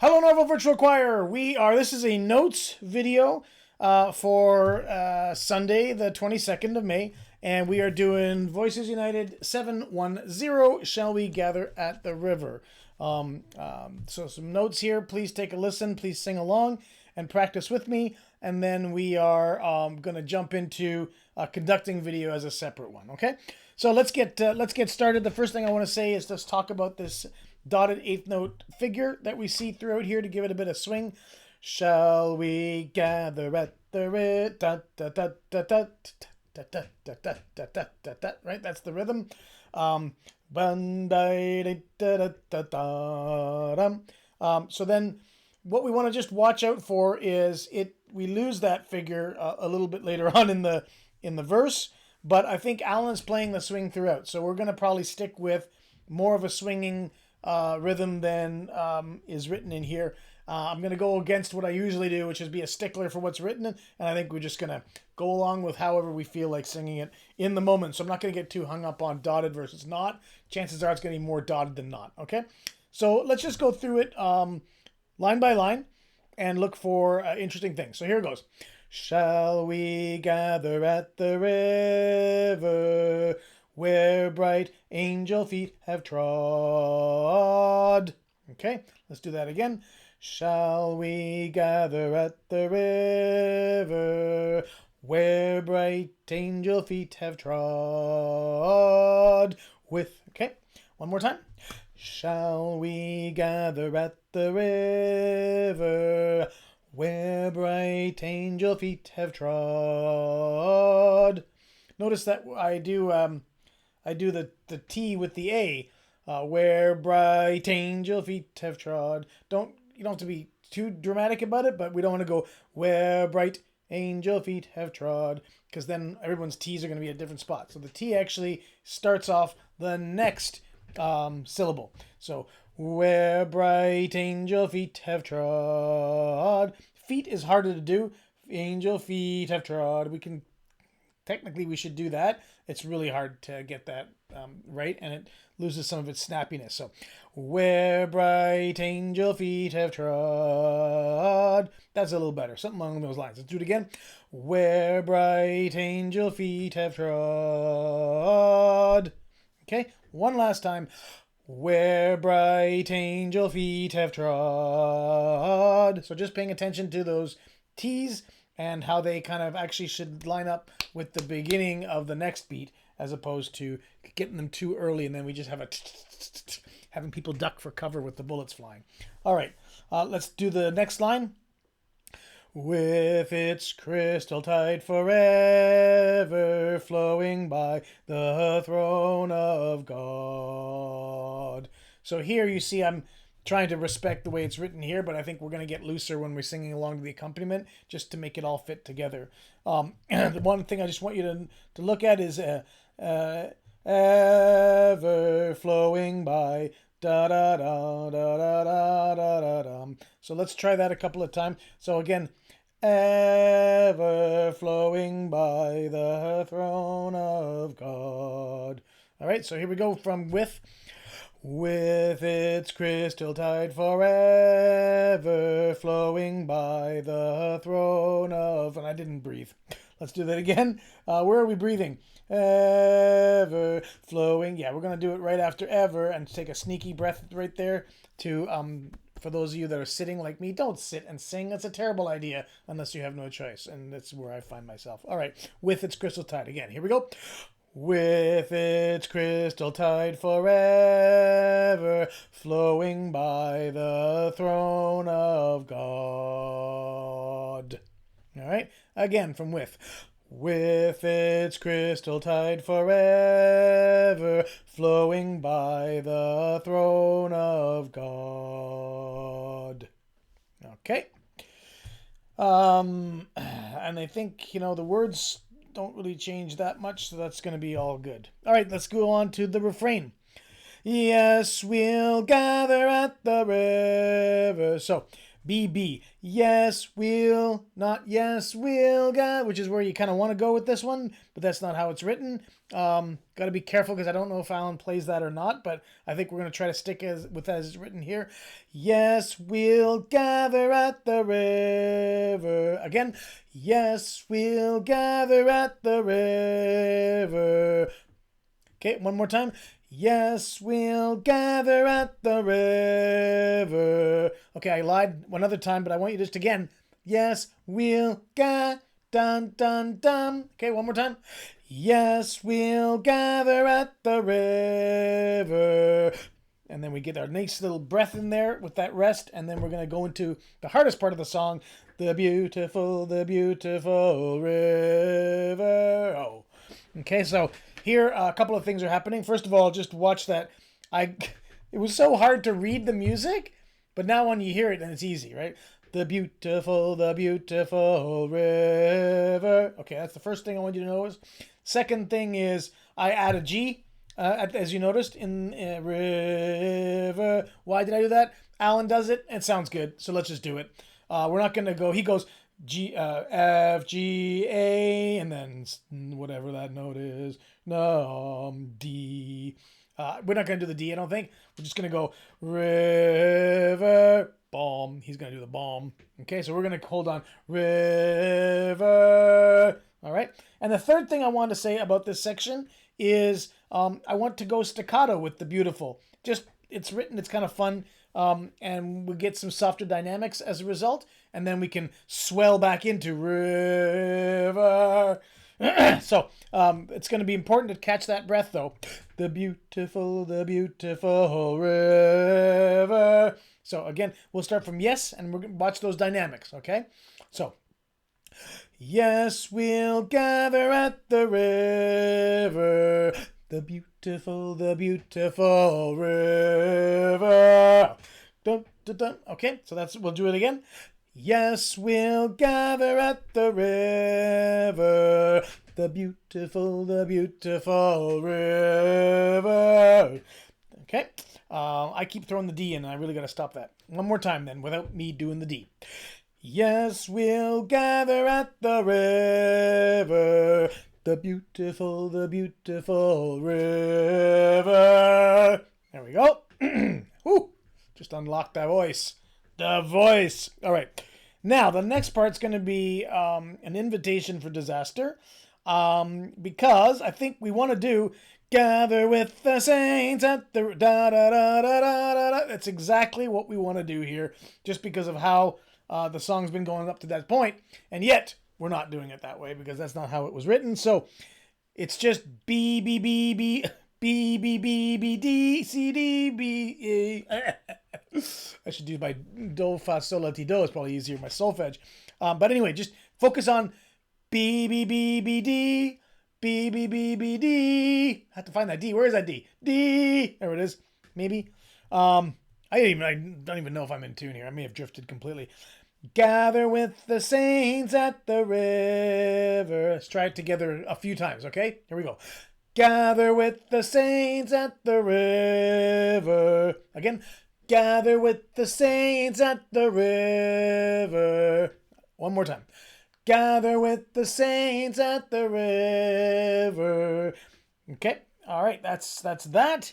Hello, Norval Virtual Choir. This is a notes video for Sunday, the 22nd of May, and we are doing Voices United 710, Shall We Gather at the River. So some notes here. Please take a listen. Please sing along and practice with me. And then we are going to jump into a conducting video as a separate one, okay? So let's get started. The first thing I want to say is let's talk about this dotted eighth note figure that we see throughout here to give it a bit of swing. Shall we gather at the river? Right, that's the rhythm. So then what we want to just watch out for is we lose that figure a little bit later on in the verse, but I think Alan's playing the swing throughout, so we're going to probably stick with more of a swinging rhythm than is written in here. I'm going to go against what I usually do, which is be a stickler for what's written, and I think we're just going to go along with however we feel like singing it in the moment. So I'm not going to get too hung up on dotted versus not. Chances are it's going to be more dotted than not, okay? So let's just go through it line by line and look for interesting things. So here it goes. Shall we gather at the river where bright angel feet have trod? Okay, let's do that again. Shall we gather at the river where bright angel feet have trod with? Okay, one more time. Shall we gather at the river where bright angel feet have trod? Notice that I do the T with the A, where bright angel feet have trod. You don't have to be too dramatic about it, but we don't want to go where bright angel feet have trod, because then everyone's T's are going to be at different spots. So the T actually starts off the next syllable. So where bright angel feet have trod. Feet is harder to do. Angel feet have trod. Technically we should do that. It's really hard to get that right, and it loses some of its snappiness. So where bright angel feet have trod. That's a little better. Something along those lines. Let's do it again. Where bright angel feet have trod. Okay, one last time. Where bright angel feet have trod. So just paying attention to those T's and how they kind of actually should line up with the beginning of the next beat, as opposed to getting them too early and then we just have having people duck for cover with the bullets flying. All right, let's do the next line. With its crystal tide forever flowing by the throne of God. So here you see I'm trying to respect the way it's written here, but I think we're going to get looser when we're singing along to the accompaniment just to make it all fit together. The one thing I just want you to look at is ever flowing by da da da da da da da da da. So let's try that a couple of times. So again, ever flowing by the throne of God. All right, so here we go from with its crystal tide forever flowing by the throne of, and I didn't breathe. Let's do that again. Where are we breathing? Ever flowing. Yeah, we're going to do it right after ever and take a sneaky breath right there to, for those of you that are sitting like me, don't sit and sing. That's a terrible idea unless you have no choice. And that's where I find myself. All right, with its crystal tide. Again, here we go. With its crystal tide forever flowing by the throne of God. All right, again from with. With its crystal tide forever flowing by the throne of God. Okay. And I think, the words don't really change that much, so that's going to be all good. All right, let's go on to the refrain. Yes, we'll gather at the river. So B, B. Yes, we'll, not yes, we'll, God, which is where you kind of want to go with this one, but that's not how it's written. Got to be careful because I don't know if Alan plays that or not, but I think we're going to try to stick with as it's written here. Yes, we'll gather at the river. Again, yes, we'll gather at the river. Okay, one more time. Yes, we'll gather at the river. Okay, I lied one other time, but I want you just again. Yes, we'll dun dun dun. Okay, one more time. Yes, we'll gather at the river. And then we get our nice little breath in there with that rest, and then we're going to go into the hardest part of the song, the beautiful river. Oh. Okay, so here a couple of things are happening. First of all, just watch that. It was so hard to read the music, but now when you hear it, then it's easy, right? The beautiful river. Okay, that's the first thing I want you to notice. Second thing is I add a G, as you noticed, in river. Why did I do that? Alan does it. It sounds good, so let's just do it. We're not going to go. He goes G, F, G, A, and then whatever that note is, D. We're not going to do the D, I don't think. We're just going to go river, bomb. He's going to do the bomb. Okay, so we're going to hold on river. All right. And the third thing I want to say about this section is I want to go staccato with the beautiful. Just, it's written, it's kind of fun. And we'll get some softer dynamics as a result, and then we can swell back into river. So it's going to be important to catch that breath, though. The beautiful river. So again, we'll start from yes, and we're going to watch those dynamics, okay? So, yes, we'll gather at the river. The beautiful river. Dun, dun, dun. Okay, so we'll do it again. Yes, we'll gather at the river. The beautiful river. Okay, I keep throwing the D in, and I really got to stop that. One more time then, without me doing the D. Yes, we'll gather at the river. The beautiful river. There we go. Whew, just unlocked that voice. The voice. All right. Now, the next part's going to be an invitation for disaster. Because I think we want to do gather with the saints at the da-da-da-da-da-da. That's exactly what we want to do here, just because of how the song's been going up to that point. And yet, we're not doing it that way because that's not how it was written. So it's just B, B, B, B, B, B, B, B, D, C, D, B, A. I should do my do, fa, sol, la, ti, do. It's probably easier, my solfege. But anyway, just focus on B, B, B, B, D, B, B, B, B, D. I have to find that D. Where is that D? D. There it is. Maybe. I don't even know if I'm in tune here. I may have drifted completely. Gather with the saints at the river. Let's try it together a few times, okay? Here we go. Gather with the saints at the river. Again. Gather with the saints at the river. One more time. Gather with the saints at the river. Okay. All right. That's that.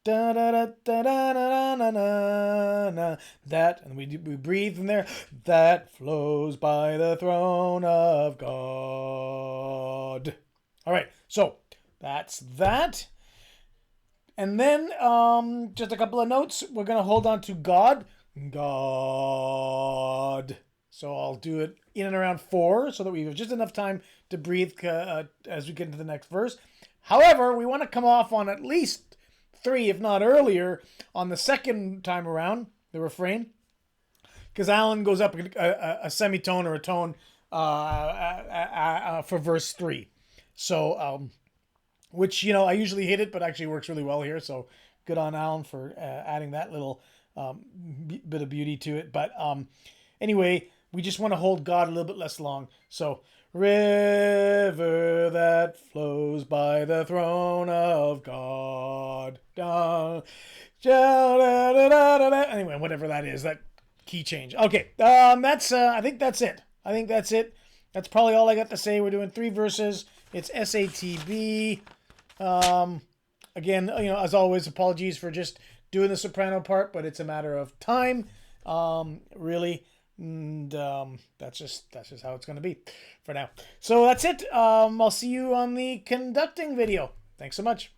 Da da da da da da da da da. That, and we breathe in there. That flows by the throne of God. All right, so that's that. And then just a couple of notes. We're gonna hold on to God. God. So I'll do it in and around 4 so that we have just enough time to breathe as we get into the next verse. However, we want to come off on at least 3, if not earlier, on the second time around, the refrain, because Alan goes up a semitone or a tone for verse 3. So, which, you know, I usually hit it, but actually works really well here. So good on Alan for adding that little bit of beauty to it. But anyway, we just want to hold God a little bit less long. So, river that flows by the throne of God. Anyway, whatever that is, that Key change. Okay, that's I think that's it. I think that's it. That's probably all I got to say. We're doing 3 verses. It's SATB. Again, as always, apologies for just doing the soprano part, but it's a matter of time, really. And that's just how it's going to be for now. So that's it. I'll see you on the conducting video. Thanks so much.